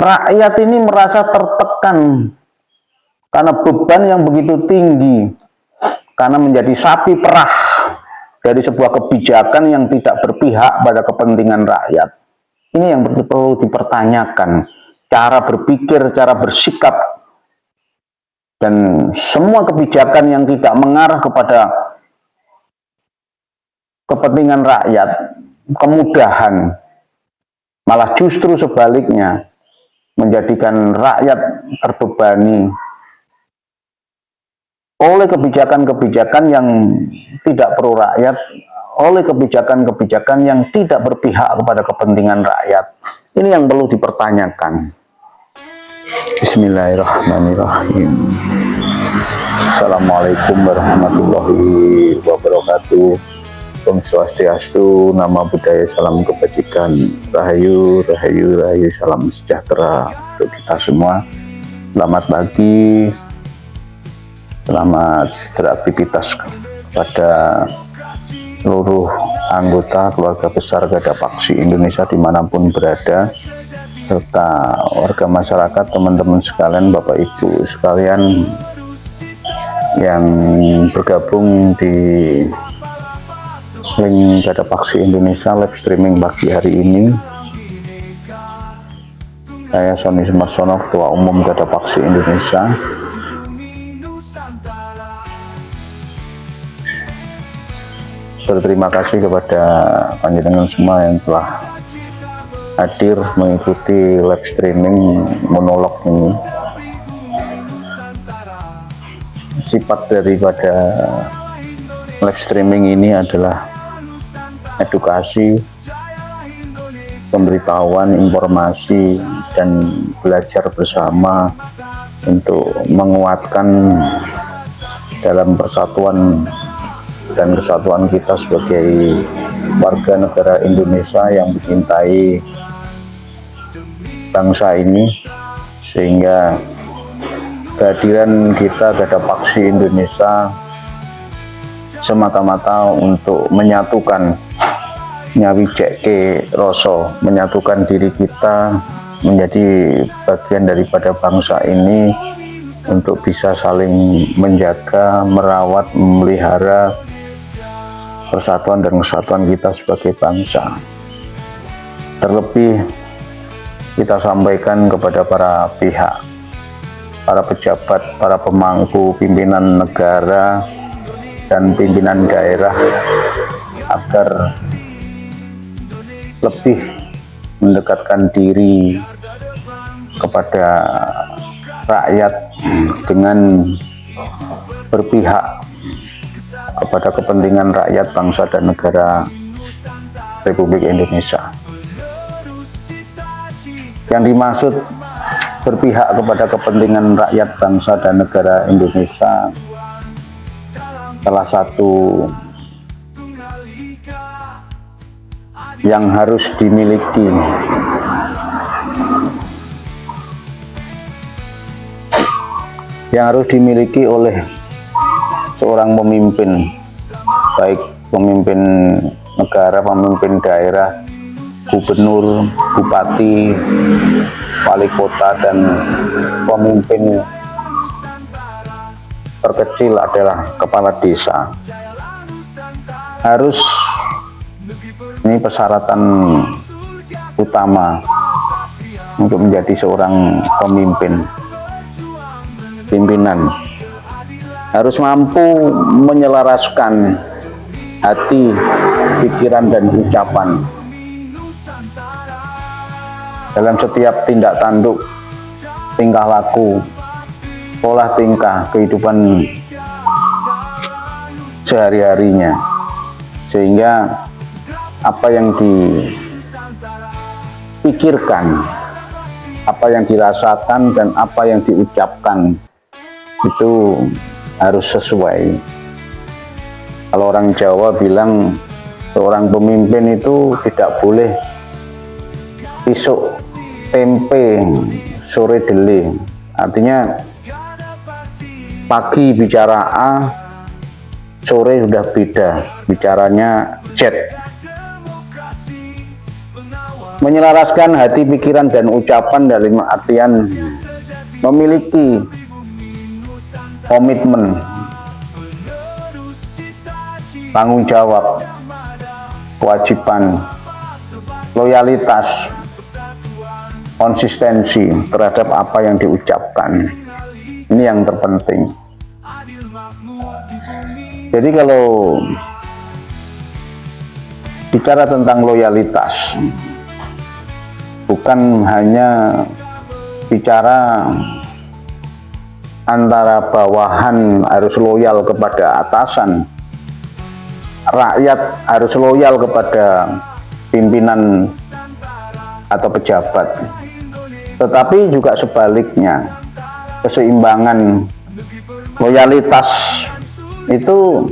Rakyat ini merasa tertekan karena beban yang begitu tinggi, karena menjadi sapi perah dari sebuah kebijakan yang tidak berpihak pada kepentingan rakyat. Ini yang perlu dipertanyakan, cara berpikir, cara bersikap, dan semua kebijakan yang tidak mengarah kepada kepentingan rakyat, kemudahan, malah justru sebaliknya menjadikan rakyat terbebani oleh kebijakan-kebijakan yang tidak pro rakyat, oleh kebijakan-kebijakan yang tidak berpihak kepada kepentingan rakyat. Ini yang perlu dipertanyakan. Bismillahirrahmanirrahim. Assalamualaikum warahmatullahi wabarakatuh. Om Swastiastu, Namo Buddhaya, salam kebajikan, rahayu, rahayu, rahayu, salam sejahtera untuk kita semua. Selamat pagi, selamat beraktivitas kepada seluruh anggota keluarga besar Gada Paksi Indonesia dimanapun berada, serta warga masyarakat, teman-teman sekalian, Bapak Ibu sekalian yang bergabung di link Gada Paksi Indonesia live streaming pagi hari ini. Saya Sony Sumarsono, Ketua Umum Gada Paksi Indonesia. Berterima kasih kepada panjenengan semua yang telah hadir mengikuti live streaming monolog ini. Sifat daripada live streaming ini adalah edukasi, pemberitahuan, informasi, dan belajar bersama untuk menguatkan dalam persatuan dan kesatuan kita sebagai warga negara Indonesia yang mencintai bangsa ini, sehingga kehadiran kita Gada Paksi Indonesia semata-mata untuk menyatukan nyawi ceke roso, menyatukan diri kita menjadi bagian daripada bangsa ini untuk bisa saling menjaga, merawat, memelihara persatuan dan kesatuan kita sebagai bangsa. Terlebih kita sampaikan kepada para pihak, para pejabat, para pemangku, pimpinan negara dan pimpinan daerah agar lebih mendekatkan diri kepada rakyat dengan berpihak kepada kepentingan rakyat, bangsa dan negara Republik Indonesia. Yang dimaksud berpihak kepada kepentingan rakyat, bangsa dan negara Indonesia, salah satu yang harus dimiliki oleh seorang pemimpin, baik pemimpin negara, pemimpin daerah, gubernur, bupati, wali kota, dan pemimpin terkecil adalah kepala desa. Harus, ini persyaratan utama untuk menjadi seorang pimpinan, harus mampu menyelaraskan hati, pikiran, dan ucapan dalam setiap tindak tanduk, tingkah laku, pola tingkah kehidupan sehari-harinya, sehingga apa yang dipikirkan, apa yang dirasakan, dan apa yang diucapkan itu harus sesuai. Kalau orang Jawa bilang seorang pemimpin itu tidak boleh isuk tempe sore dele. Artinya pagi bicara A, sore sudah beda, bicaranya Z. menyelaraskan hati, pikiran, dan ucapan dalam artian memiliki komitmen, tanggung jawab, kewajiban, loyalitas, konsistensi terhadap apa yang diucapkan. Ini yang terpenting. Jadi kalau bicara tentang loyalitas, bukan hanya bicara antara bawahan harus loyal kepada atasan, rakyat harus loyal kepada pimpinan atau pejabat, tetapi juga sebaliknya, keseimbangan loyalitas itu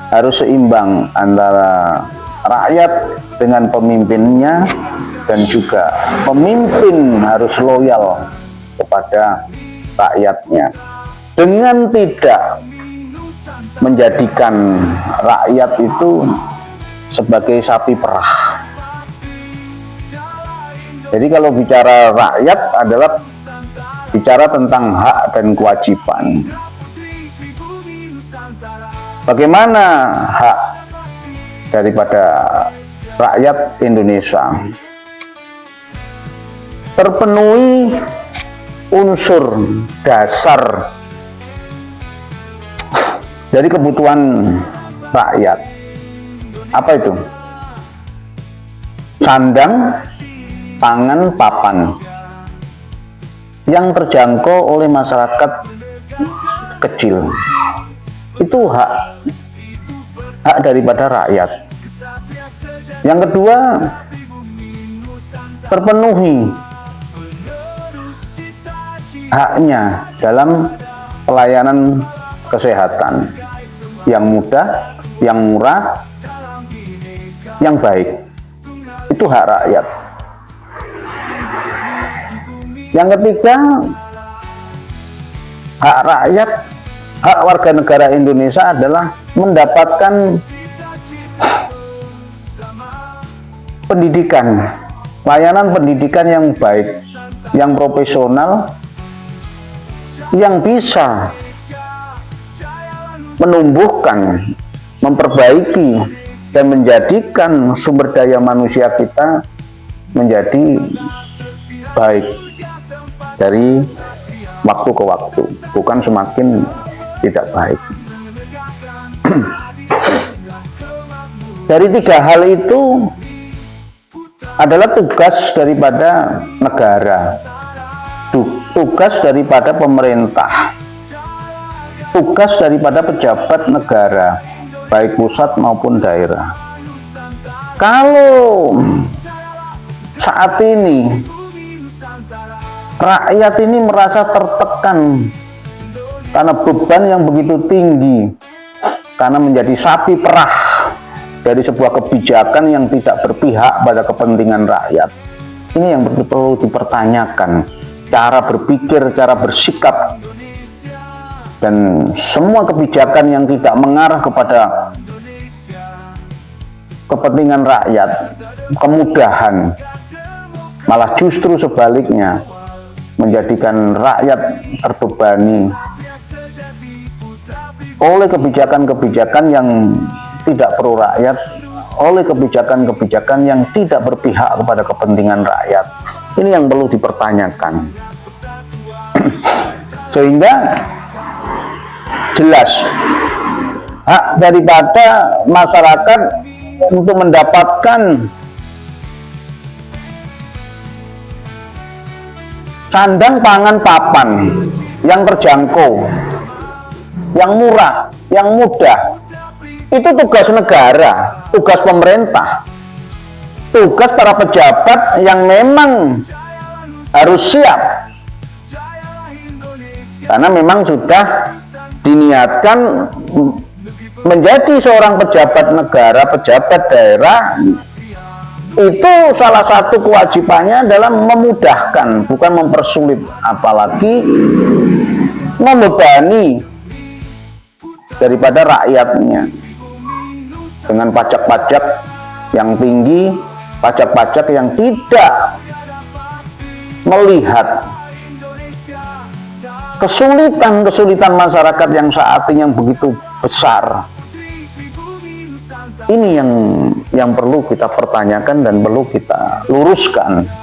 harus seimbang antara rakyat dengan pemimpinnya, dan juga pemimpin harus loyal kepada rakyatnya, dengan tidak menjadikan rakyat itu sebagai sapi perah. Jadi kalau bicara rakyat adalah bicara tentang hak dan kewajiban. Bagaimana hak daripada rakyat Indonesia? Terpenuhi unsur dasar dari kebutuhan rakyat. Apa itu? Sandang, pangan, papan yang terjangkau oleh masyarakat kecil. Itu hak daripada rakyat. Yang kedua, terpenuhi haknya dalam pelayanan kesehatan yang mudah, yang murah, yang baik. Itu hak rakyat. Yang ketiga, hak rakyat, hak warga negara Indonesia adalah mendapatkan pendidikan, layanan pendidikan yang baik, yang profesional, yang bisa menumbuhkan, memperbaiki, dan menjadikan sumber daya manusia kita menjadi baik dari waktu ke waktu, bukan semakin tidak baik. Dari tiga hal itu adalah tugas daripada negara, tugas daripada pemerintah, tugas daripada pejabat negara, baik pusat maupun daerah. Kalau saat ini rakyat ini merasa tertekan karena beban yang begitu tinggi, karena menjadi sapi perah dari sebuah kebijakan yang tidak berpihak pada kepentingan rakyat. Ini yang perlu dipertanyakan, cara berpikir, cara bersikap, dan semua kebijakan yang tidak mengarah kepada kepentingan rakyat, kemudahan, malah justru sebaliknya menjadikan rakyat terbebani oleh kebijakan-kebijakan yang tidak pro rakyat, oleh kebijakan-kebijakan yang tidak berpihak kepada kepentingan rakyat. Ini yang perlu dipertanyakan. Sehingga jelas hak daripada masyarakat untuk mendapatkan sandang, pangan, papan yang terjangkau, yang murah, yang mudah. Itu tugas negara, tugas pemerintah, tugas para pejabat yang memang harus siap, karena memang sudah diniatkan menjadi seorang pejabat negara, pejabat daerah. Itu salah satu kewajibannya adalah memudahkan, bukan mempersulit, apalagi membebani daripada rakyatnya dengan pajak-pajak yang tinggi, pajak-pajak yang tidak melihat kesulitan masyarakat yang saat ini yang begitu besar. Ini yang perlu kita pertanyakan dan perlu kita luruskan.